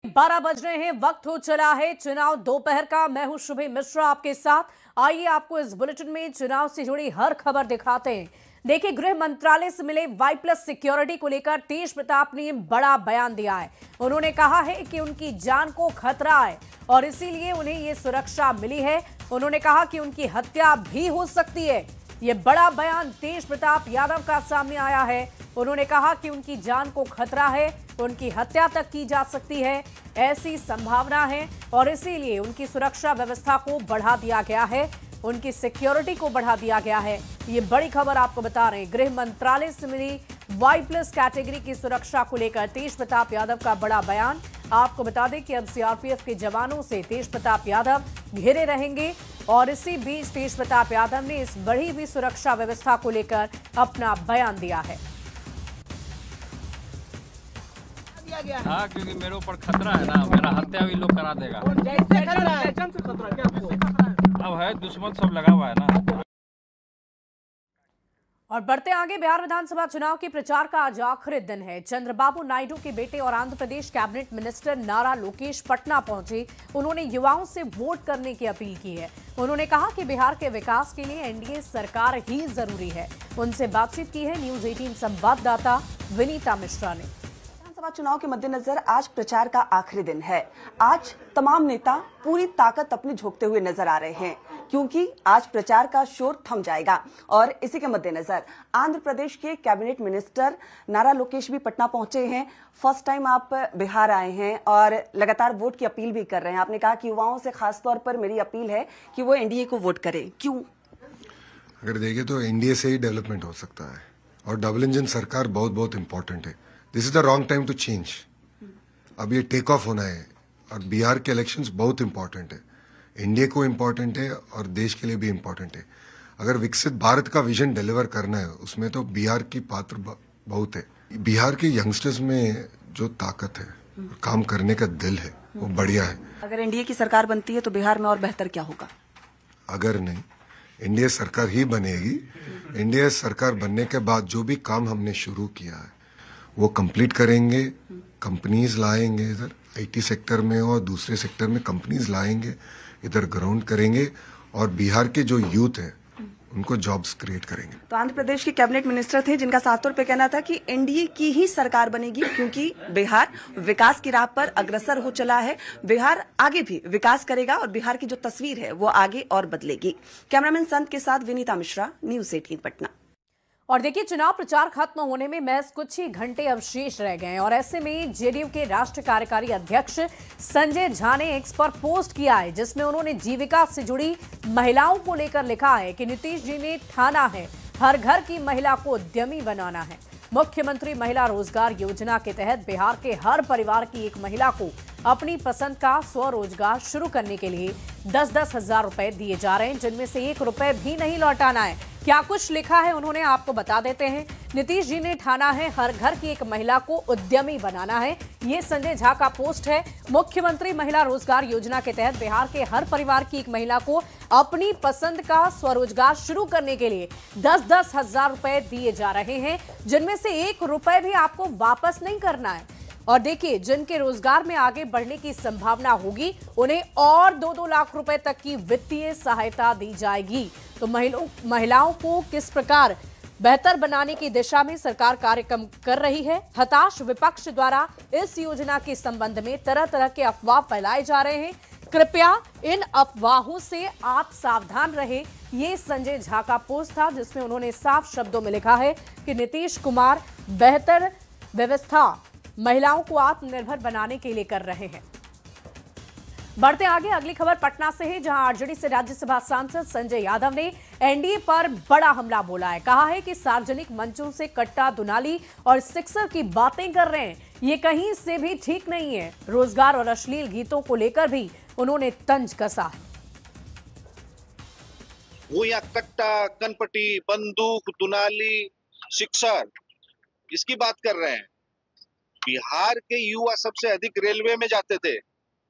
12 बज रहे हैं, वक्त हो चला है चुनाव दोपहर का। मैं हूं शुभी मिश्रा आपके साथ। आइए आपको इस बुलेटिन में चुनाव से जुड़ी हर खबर दिखाते हैं। देखिए, गृह मंत्रालय से मिले Y+ सिक्योरिटी को लेकर तेज प्रताप ने बड़ा बयान दिया है। उन्होंने कहा है कि उनकी जान को खतरा है और इसीलिए उन्हें ये सुरक्षा मिली है। उन्होंने कहा कि उनकी हत्या भी हो सकती है। ये बड़ा बयान तेज प्रताप यादव का सामने आया है। उन्होंने कहा कि उनकी जान को खतरा है, उनकी हत्या तक की जा सकती है, ऐसी संभावना है और इसीलिए उनकी सुरक्षा व्यवस्था को बढ़ा दिया गया है, उनकी सिक्योरिटी को बढ़ा दिया गया है। ये बड़ी खबर आपको बता रहे हैं। गृह मंत्रालय से मिली Y+ कैटेगरी की सुरक्षा को लेकर तेज प्रताप यादव का बड़ा बयान। आपको बता दें कि अब CRPF के जवानों से तेज प्रताप यादव घिरे रहेंगे और इसी बीच तेज प्रताप यादव ने इस बढ़ी हुई सुरक्षा व्यवस्था को लेकर अपना बयान दिया है। हाँ, क्योंकि मेरे ऊपर खतरा है ना, मेरा हत्या भी लोग करा देगा। अब है दुश्मन सब लगा हुआ है ना। और बढ़ते आगे, बिहार विधानसभा चुनाव के प्रचार का आज आखिरी दिन है। चंद्रबाबू नायडू के बेटे और आंध्र प्रदेश कैबिनेट मिनिस्टर नारा लोकेश पटना पहुंचे। उन्होंने युवाओं से वोट करने की अपील की है। उन्होंने कहा कि बिहार के विकास के लिए NDA सरकार ही जरूरी है। उनसे बातचीत की है न्यूज 18 संवाददाता विनीता मिश्रा ने। विधानसभा चुनाव के मद्देनजर आज प्रचार का आखिरी दिन है। आज तमाम नेता पूरी ताकत अपनी झोंकते हुए नजर आ रहे हैं क्योंकि आज प्रचार का शोर थम जाएगा और इसी के मद्देनजर आंध्र प्रदेश के कैबिनेट मिनिस्टर नारा लोकेश भी पटना पहुंचे हैं। फर्स्ट टाइम आप बिहार आए हैं और लगातार वोट की अपील भी कर रहे हैं। आपने कहा कि युवाओं से खासतौर पर मेरी अपील है कि वो NDA को वोट करें। क्यों? अगर देखें तो NDA से ही डेवलपमेंट हो सकता है और डबल इंजन सरकार बहुत बहुत इंपॉर्टेंट है। This is the wrong time to change. अब ये टेक ऑफ होना है और बिहार के इलेक्शंस बहुत इंपॉर्टेंट है। इंडिया को इंपॉर्टेंट है और देश के लिए भी इंपॉर्टेंट है। अगर विकसित भारत का विजन डिलीवर करना है उसमें तो बिहार की पात्र बहुत है। बिहार के यंगस्टर्स में जो ताकत है, काम करने का दिल है, वो बढ़िया है। अगर NDA की सरकार बनती है तो बिहार में और बेहतर क्या होगा? अगर नहीं, NDA सरकार ही बनेगी। NDA सरकार बनने के बाद जो भी काम हमने शुरू किया है वो कंप्लीट करेंगे। कंपनीज लाएंगे, इधर IT सेक्टर में और दूसरे सेक्टर में कंपनीज लाएंगे, इधर ग्राउंड करेंगे और बिहार के जो यूथ है उनको जॉब्स क्रिएट करेंगे। तो आंध्र प्रदेश के कैबिनेट मिनिस्टर थे जिनका साफ तौर पे कहना था कि NDA की ही सरकार बनेगी क्योंकि बिहार विकास की राह पर अग्रसर हो चला है। बिहार आगे भी विकास करेगा और बिहार की जो तस्वीर है वो आगे और बदलेगी। कैमरामैन संत के साथ विनीता मिश्रा, न्यूज 18 पटना। और देखिए, चुनाव प्रचार खत्म होने में महज कुछ ही घंटे अवशेष रह गए हैं और ऐसे में JDU के राष्ट्रीय कार्यकारी अध्यक्ष संजय झा ने X पर पोस्ट किया है जिसमें उन्होंने जीविका से जुड़ी महिलाओं को लेकर लिखा है कि नीतीश जी ने ठाना है हर घर की महिला को उद्यमी बनाना है। मुख्यमंत्री महिला रोजगार योजना के तहत बिहार के हर परिवार की एक महिला को अपनी पसंद का स्वरोजगार शुरू करने के लिए 10-10 हजार रुपए दिए जा रहे हैं, जिनमें से 1 रुपए भी नहीं लौटाना है। क्या कुछ लिखा है उन्होंने आपको बता देते हैं। नीतीश जी ने ठाना है हर घर की एक महिला को उद्यमी बनाना है। ये संजय झा का पोस्ट है। मुख्यमंत्री महिला रोजगार योजना के तहत बिहार के हर परिवार की एक महिला को अपनी पसंद का स्वरोजगार शुरू करने के लिए 10-10 हजार रुपए दिए जा रहे हैं, जिनमें से 1 रुपए भी आपको वापस नहीं करना है। और देखिए, जिनके रोजगार में आगे बढ़ने की संभावना होगी उन्हें और 2-2 लाख रुपए तक की वित्तीय सहायता दी जाएगी। तो महिलाओं को किस प्रकार बेहतर बनाने की दिशा में सरकार कार्यक्रम कर रही है। हताश विपक्ष द्वारा इस योजना के संबंध में तरह तरह के अफवाह फैलाए जा रहे हैं। कृपया इन अफवाहों से आप सावधान रहे। ये संजय झा का पोस्ट था जिसमें उन्होंने साफ शब्दों में लिखा है कि नीतीश कुमार बेहतर व्यवस्था महिलाओं को आत्मनिर्भर बनाने के लिए कर रहे हैं। बढ़ते आगे, अगली खबर पटना से है जहां RJD से राज्यसभा सांसद संजय यादव ने NDA पर बड़ा हमला बोला है। कहा है कि सार्वजनिक मंचों से कट्टा दुनाली और सिक्सर की बातें कर रहे हैं, ये कहीं से भी ठीक नहीं है। रोजगार और अश्लील गीतों को लेकर भी उन्होंने तंज कसा है। वो यहाँ कट्टा, कनपटी, बंदूक, दुनाली, सिक्सर, इसकी बात कर रहे हैं। बिहार के युवा सबसे अधिक रेलवे में जाते थे।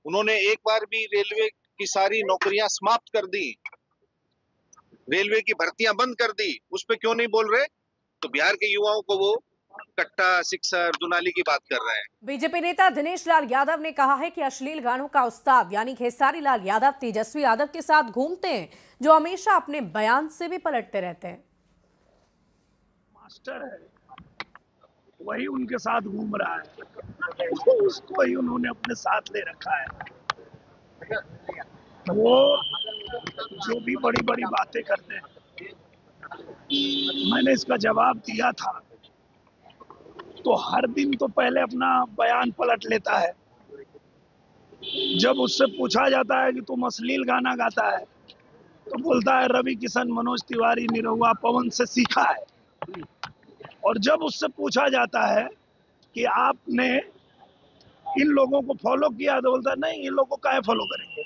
उन्होंने एक बार भी रेलवे की सारी नौकरियां समाप्त कर दी, रेलवे की भर्तियां बंद कर दी। उस पे क्यों नहीं बोल रहे? तो बिहार के युवाओं को वो कट्टा, सिक्सर, दुनाली की बात कर रहे हैं। बीजेपी नेता दिनेश लाल यादव ने कहा है कि अश्लील गानों का उस्ताद यानी खेसारी लाल यादव तेजस्वी यादव के साथ घूमते हैं, जो हमेशा अपने बयान से भी पलटते रहते हैं। मास्टर है, वही उनके साथ घूम रहा है, उसको ही उन्होंने अपने साथ ले रखा है। वो जो भी बड़ी बड़ी बातें करते हैं, मैंने इसका जवाब दिया था, तो हर दिन तो पहले अपना बयान पलट लेता है। जब उससे पूछा जाता है कि तुम अश्लील गाना गाता है, तो बोलता है रवि किशन, मनोज तिवारी, निरहुआ, पवन से सीखा है। और जब उससे पूछा जाता है कि आपने इन लोगों को फॉलो किया, तो बोलता है नहीं, इन लोगों को काहे फॉलो करेंगे।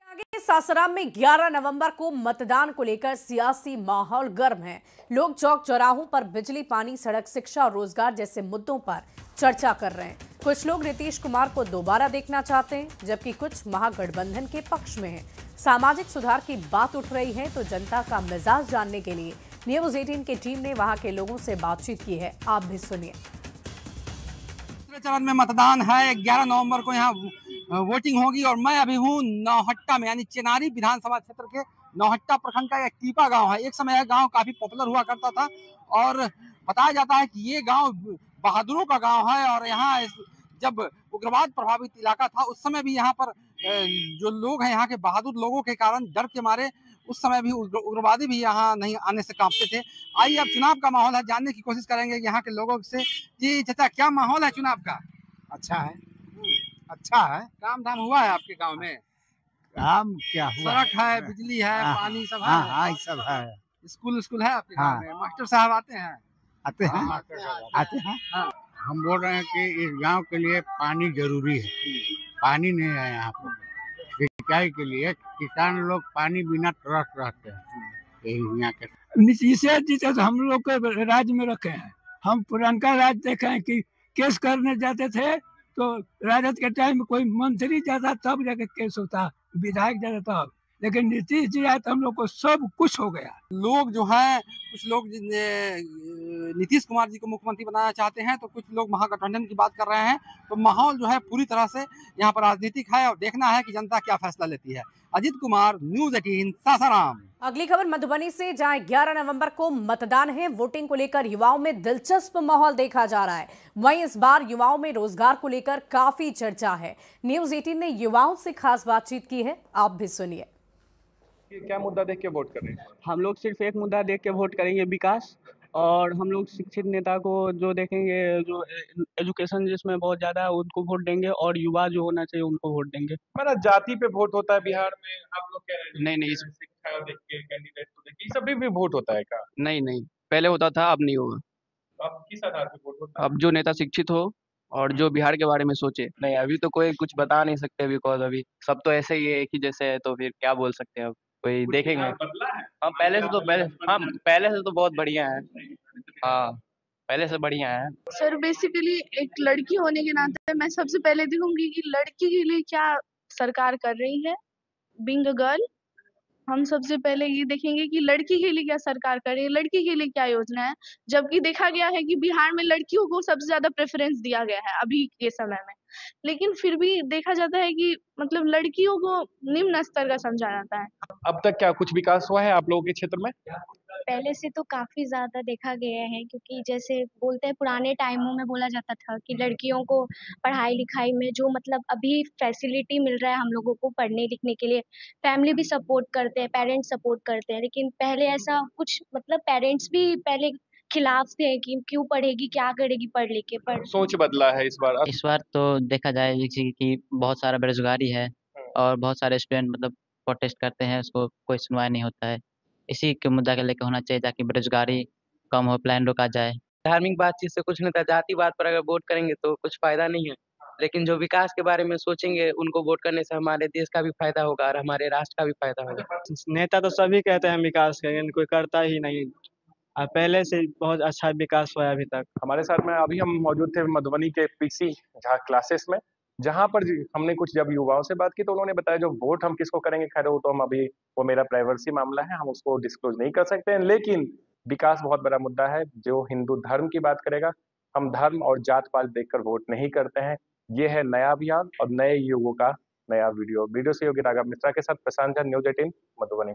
आगे सासाराम में 11 नवंबर को मतदान को लेकर सियासी माहौल गर्म है। लोग चौक चौराहों पर बिजली, पानी, सड़क, शिक्षा और रोजगार जैसे मुद्दों पर चर्चा कर रहे हैं। कुछ लोग नीतीश कुमार को दोबारा देखना चाहते हैं, जबकि कुछ महागठबंधन के पक्ष में हैं। सामाजिक सुधार की बात उठ रही है तो जनता का मिजाज जानने के लिए न्यूज 18 की टीम ने वहां के लोगों से बातचीत की है। आप भी सुनिए। दूसरे चरण में मतदान है, 11 नवंबर को यहाँ वोटिंग होगी और मैं अभी हूँ नौहट्टा में, यानी चेनारी विधानसभा क्षेत्र के नौहट्टा प्रखंड का एक टीपा गांव है। एक समय यह गांव काफी पॉपुलर हुआ करता था और बताया जाता है कि ये गांव बहादुरों का गांव है। और यहाँ जब उग्रवाद प्रभावित इलाका था, उस समय भी यहाँ पर जो लोग हैं, यहाँ के बहादुर लोगों के कारण, डर के मारे उस समय भी उग्रवादी भी यहाँ नहीं आने से कांपते थे। आइए अब चुनाव का माहौल है, जानने की कोशिश करेंगे यहाँ के लोगों से। जी चाचा, क्या माहौल है चुनाव का? अच्छा है, अच्छा है। काम धाम हुआ है आपके गांव में? काम क्या हुआ? सड़क है, बिजली है, पानी सब है? हाँ, ये सब है। स्कूल है आपके गांव हाँ। में? मास्टर साहब आते हैं? आते हैं, आते हैं। हाँ। हम बोल रहे हैं कि इस गांव के लिए पानी जरूरी है। पानी नहीं है यहाँ पर सिंचाई के लिए। किसान लोग पानी बिना तरस रहते हैं। यही यहाँ के नीतीश तो हम लोग के राज्य में रखे हैं। हम पुरानका राज देखे हैं कि केस करने जाते थे तो राजद के टाइम में कोई मंत्री जाता तब जाके केस होता, विधायक जाता तब। लेकिन नीतीश जी आए तो हम लोग को सब कुछ हो गया। लोग जो हैं, कुछ लोग नीतीश कुमार जी को मुख्यमंत्री बनाना चाहते हैं, तो कुछ लोग महागठबंधन की बात कर रहे हैं। तो माहौल जो है पूरी तरह से यहाँ पर राजनीतिक है और देखना है कि जनता क्या फैसला लेती है। अजीत कुमार, न्यूज 18 सासाराम। अगली खबर मधुबनी से, जहां 11 नवंबर को मतदान है। वोटिंग को लेकर युवाओं में दिलचस्प माहौल देखा जा रहा है। वहीं इस बार युवाओं में रोजगार को लेकर काफी चर्चा है। न्यूज 18 ने युवाओं से खास बातचीत की है, आप भी सुनिए। क्या मुद्दा देख के वोट कर रहे हैं? हम लोग सिर्फ एक मुद्दा देख के वोट करेंगे, विकास। और हम लोग शिक्षित नेता को जो देखेंगे, जो एजुकेशन जिसमें बहुत ज़्यादा है, उनको वोट देंगे। और युवा जो होना चाहिए उनको वोट देंगे। हमारा जाति पे वोट होता है बिहार में, आप लोग कह रहे हैं? नहीं, शिक्षा देख के, कैंडिडेट को देख के, ये सब भी वोट होता है क्या? नहीं, पहले होता था, अब नहीं होगा। अब किस आधार पे वोट होता है? अब जो नेता शिक्षित हो और जो बिहार के बारे में सोचे। नहीं, अभी तो कोई कुछ बता नहीं सकते, बिकॉज अभी सब तो ऐसे ही है, एक ही जैसे है, तो फिर क्या बोल सकते हैं। अब कोई देखेंगे। बदला है? हाँ, पहले से तो बहुत बढ़िया है। हाँ, पहले से बढ़िया है। सर बेसिकली एक लड़की होने के नाते मैं सबसे पहले देखूंगी कि लड़की के लिए क्या सरकार कर रही है। बीइंग अ गर्ल, हम सबसे पहले ये देखेंगे कि लड़की के लिए क्या सरकार कर रही है, लड़की के लिए क्या योजना है। जबकि देखा गया है कि बिहार में लड़कियों को सबसे ज्यादा प्रेफरेंस दिया गया है अभी के समय में, लेकिन फिर भी देखा जाता है कि मतलब लड़कियों को निम्न स्तर का समझा जाता है। अब तक क्या कुछ विकास हुआ है आप लोगों के क्षेत्र में? पहले से तो काफी ज्यादा देखा गया है, क्योंकि जैसे बोलते हैं पुराने टाइमों में बोला जाता था कि लड़कियों को पढ़ाई लिखाई में जो मतलब अभी फैसिलिटी मिल रहा है हम लोगों को पढ़ने लिखने के लिए, फैमिली भी सपोर्ट करते हैं, पेरेंट्स सपोर्ट करते हैं। लेकिन पहले ऐसा कुछ मतलब पेरेंट्स भी पहले खिलाफ थे कि क्यों पढ़ेगी, क्या करेगी पढ़ लिख के। पर सोच बदला है इस बार? इस बार तो देखा जाए जैसे कि बहुत सारा बेरोजगारी है और बहुत सारे स्टूडेंट मतलब प्रोटेस्ट करते हैं, उसको कोई सुनवाई नहीं होता है। इसी के मुद्दा के लेकर होना चाहिए ताकि बेरोजगारी कम हो, प्लान रोका जाए। धार्मिक बातचीत से कुछ नहीं था, जाति बात पर अगर वोट करेंगे तो कुछ फायदा नहीं है। लेकिन जो विकास के बारे में सोचेंगे, उनको वोट करने से हमारे देश का भी फायदा होगा और हमारे राष्ट्र का भी फायदा होगा। नेता तो सभी कहते हैं विकास करेंगे, कोई करता ही नहीं। पहले से बहुत अच्छा विकास हुआ है अभी तक। हमारे साथ में अभी हम मौजूद थे मधुबनी के पीसी झा क्लासेस में, जहां पर हमने कुछ जब युवाओं से बात की तो उन्होंने बताया जो वोट हम किसको करेंगे, खैर वो तो हम अभी, वो मेरा प्राइवेसी मामला है, हम उसको डिस्क्लोज नहीं कर सकते हैं। लेकिन विकास बहुत बड़ा मुद्दा है। जो हिंदू धर्म की बात करेगा, हम धर्म और जात पात देखकर वोट नहीं करते हैं। ये है नया अभियान और नए युगों का नया वीडियो सहयोगी राघव मिश्रा के साथ प्रशांत झा, न्यूज़ 18 मधुबनी।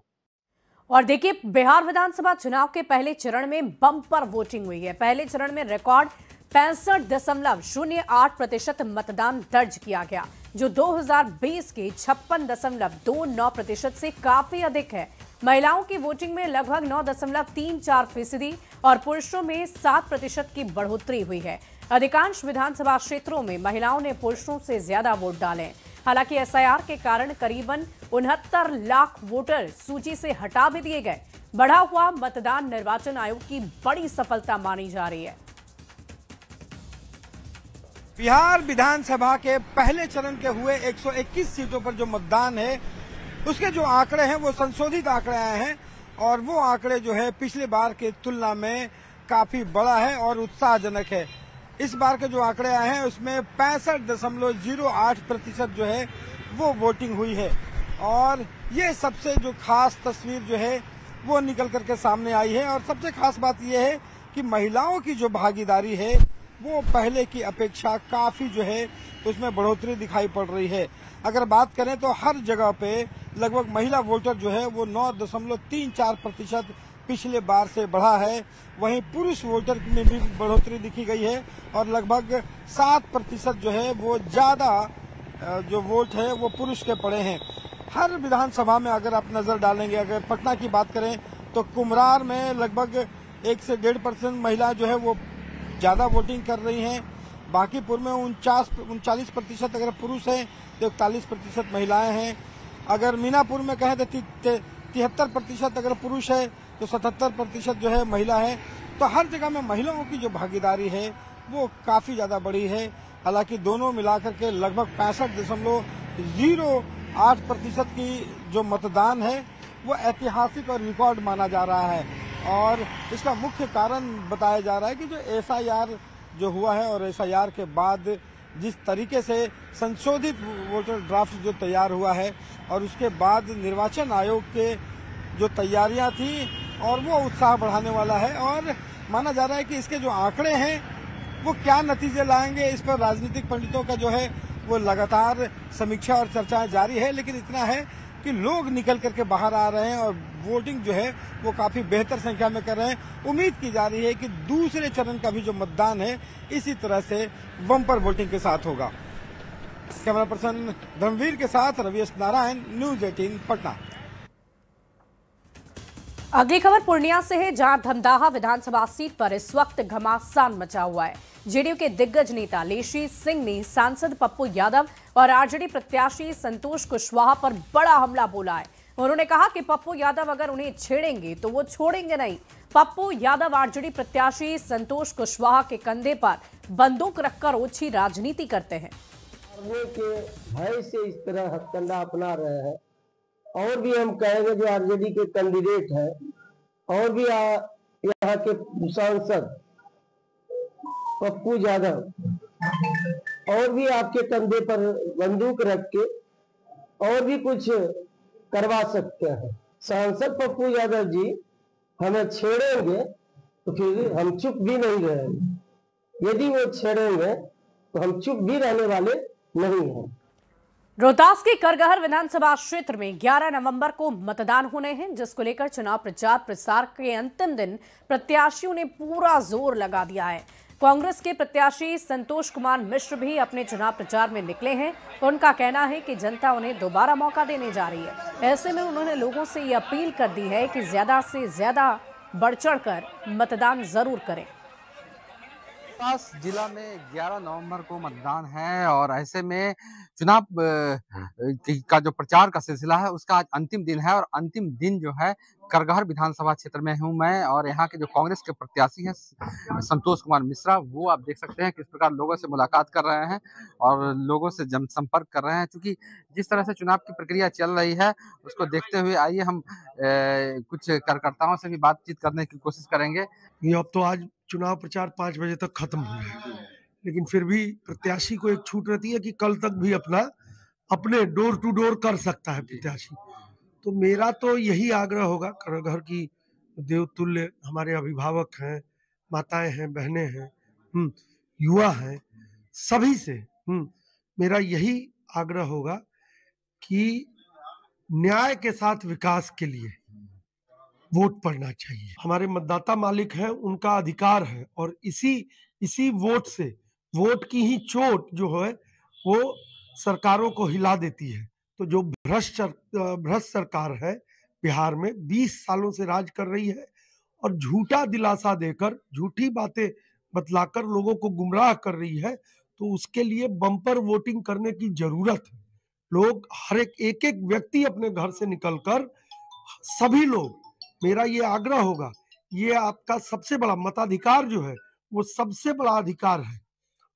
और देखिए, बिहार विधानसभा चुनाव के पहले चरण में बम्पर वोटिंग हुई है। पहले चरण में रिकॉर्ड 65.08% मतदान दर्ज किया गया, जो 2020 के 56.29% से काफी अधिक है। महिलाओं की वोटिंग में लगभग 9.34% और पुरुषों में 7% की बढ़ोतरी हुई है। अधिकांश विधानसभा क्षेत्रों में महिलाओं ने पुरुषों से ज्यादा वोट डाले। हालांकि एसआईआर के कारण करीबन 69 लाख वोटर सूची से हटा भी दिए गए। बढ़ा हुआ मतदान निर्वाचन आयोग की बड़ी सफलता मानी जा रही है। बिहार विधानसभा के पहले चरण के हुए 121 सीटों पर जो मतदान है, उसके जो आंकड़े हैं वो संशोधित आंकड़े आए हैं और वो आंकड़े जो है पिछले बार की तुलना में काफी बड़ा है और उत्साहजनक है। इस बार के जो आंकड़े आए हैं उसमें 65.08% जो है वो वोटिंग हुई है और ये सबसे जो खास तस्वीर जो है वो निकल करके सामने आई है। और सबसे खास बात ये है कि महिलाओं की जो भागीदारी है वो पहले की अपेक्षा काफी जो है उसमें बढ़ोतरी दिखाई पड़ रही है। अगर बात करें तो हर जगह पे लगभग महिला वोटर जो है वो 9.34% पिछले बार से बढ़ा है। वहीं पुरुष वोटर में भी बढ़ोतरी दिखी गई है और लगभग 7% जो है वो ज्यादा जो वोट है वो पुरुष के पड़े हैं। हर विधानसभा में अगर आप नजर डालेंगे, अगर पटना की बात करें तो कुम्हरार में लगभग 1 से 1.5% महिला जो है वो ज्यादा वोटिंग कर रही हैं। बांकीपुर में 39% अगर पुरुष हैं तो 41% महिलाएं हैं। अगर मीनापुर में कहें तो 73% अगर पुरुष है तो 77% जो है महिला है। तो हर जगह में महिलाओं की जो भागीदारी है वो काफी ज्यादा बड़ी है। हालांकि दोनों मिलाकर के लगभग 65.08% की जो मतदान है वो ऐतिहासिक और रिकॉर्ड माना जा रहा है और इसका मुख्य कारण बताया जा रहा है कि जो एसआईआर जो हुआ है और एसआईआर के बाद जिस तरीके से संशोधित वोटर ड्राफ्ट जो तैयार हुआ है और उसके बाद निर्वाचन आयोग के जो तैयारियां थी और वो उत्साह बढ़ाने वाला है और माना जा रहा है कि इसके जो आंकड़े हैं वो क्या नतीजे लाएंगे, इस पर राजनीतिक पंडितों का जो है वो लगातार समीक्षा और चर्चाएं जारी है। लेकिन इतना है कि लोग निकल करके बाहर आ रहे हैं और वोटिंग जो है वो काफी बेहतर संख्या में कर रहे हैं। उम्मीद की जा रही है कि दूसरे चरण का भी जो मतदान है इसी तरह से बम्पर वोटिंग के साथ होगा। कैमरा पर्सन धर्मवीर के साथ रविश नारायण, न्यूज़ 18 पटना। अगली खबर पूर्णिया से है, जहां धमदाहा विधानसभा सीट पर इस वक्त घमासान मचा हुआ है। जेडीयू के दिग्गज नेता लेशी सिंह ने सांसद पप्पू यादव और आरजेडी प्रत्याशी संतोष कुशवाहा पर बड़ा हमला बोला है। उन्होंने कहा कि पप्पू यादव अगर उन्हें छेड़ेंगे तो वो छोड़ेंगे नहीं। पप्पू यादव आरजेडी प्रत्याशी संतोष कुशवाहा के कंधे पर बंदूक रखकर ओछी राजनीति करते हैं। के भय से इस तरह हथकंडा अपना रहे हैं और भी हम कहेंगे जो आरजेडी के कैंडिडेट हैं और भी यहाँ के सांसद पप्पू यादव और भी आपके कंधे पर बंदूक रख के और भी कुछ करवा सकते हैं। सांसद पप्पू यादव जी हमें छेड़ेंगे तो फिर हम चुप भी नहीं रहेंगे। यदि वो छेड़ेंगे तो हम चुप भी रहने वाले नहीं हैं। रोहतास के करगहर विधानसभा क्षेत्र में 11 नवंबर को मतदान होने हैं, जिसको लेकर चुनाव प्रचार प्रसार के अंतिम दिन प्रत्याशियों ने पूरा जोर लगा दिया है। कांग्रेस के प्रत्याशी संतोष कुमार मिश्र भी अपने चुनाव प्रचार में निकले हैं। उनका कहना है कि जनता उन्हें दोबारा मौका देने जा रही है। ऐसे में उन्होंने लोगों से ये अपील कर दी है कि ज्यादा से ज्यादा बढ़ चढ़कर मतदान जरूर करें। रोहतास जिला में 11 नवंबर को मतदान है और ऐसे में चुनाव का जो प्रचार का सिलसिला है उसका आज अंतिम दिन है और अंतिम दिन जो है करगहर विधानसभा क्षेत्र में हूं मैं और यहाँ के जो कांग्रेस के प्रत्याशी हैं संतोष कुमार मिश्रा, वो आप देख सकते हैं किस प्रकार लोगों से मुलाकात कर रहे हैं और लोगों से जनसंपर्क कर रहे हैं। क्योंकि जिस तरह से चुनाव की प्रक्रिया चल रही है उसको देखते हुए आइए हम कुछ कार्यकर्ताओं से भी बातचीत करने की कोशिश करेंगे। अब तो आज चुनाव प्रचार 5 बजे तक खत्म हो जाएगा, लेकिन फिर भी प्रत्याशी को एक छूट रहती है कि कल तक भी अपने डोर टू डोर कर सकता है प्रत्याशी। तो मेरा तो यही आग्रह होगा, करगहर की देवतुल्य हमारे अभिभावक हैं, माताएं हैं, बहनें हैं, युवा हैं, सभी से मेरा यही आग्रह होगा कि न्याय के साथ विकास के लिए वोट पड़ना चाहिए। हमारे मतदाता मालिक हैं, उनका अधिकार है, और इसी वोट से, वोट की ही चोट जो है वो सरकारों को हिला देती है। तो जो भ्रष्ट सरकार है बिहार में 20 सालों से राज कर रही है और झूठा दिलासा देकर, झूठी बातें बतलाकर लोगों को गुमराह कर रही है, तो उसके लिए बम्पर वोटिंग करने की जरूरत है। लोग हर एक व्यक्ति अपने घर से निकलकर, सभी लोग, मेरा ये आग्रह होगा, ये आपका सबसे बड़ा मताधिकार जो है वो सबसे बड़ा अधिकार है।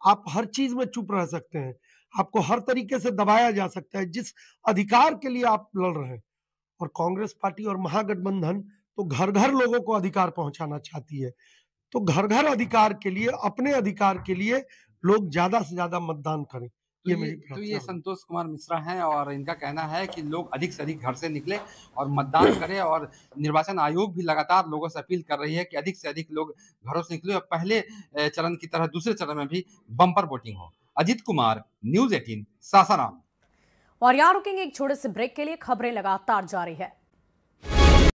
आप हर चीज में चुप रह सकते हैं, आपको हर तरीके से दबाया जा सकता है जिस अधिकार के लिए आप लड़ रहे हैं। और कांग्रेस पार्टी और महागठबंधन तो घर घर लोगों को अधिकार पहुंचाना चाहती है। तो घर घर अधिकार के लिए, अपने अधिकार के लिए लोग ज्यादा से ज्यादा मतदान करें। ये संतोष कुमार मिश्रा हैं और इनका कहना है कि लोग अधिक से अधिक घर से निकले और मतदान करें, और निर्वाचन आयोग भी लगातार लोगों से अपील कर रही है कि अधिक से अधिक लोग घरों से निकले और पहले चरण की तरह दूसरे चरण में भी बम्पर वोटिंग हो। अजीत कुमार, न्यूज़ 18, सासाराम। और यहाँ रुकेंगे एक छोटे से ब्रेक के लिए। खबरें लगातार जारी है।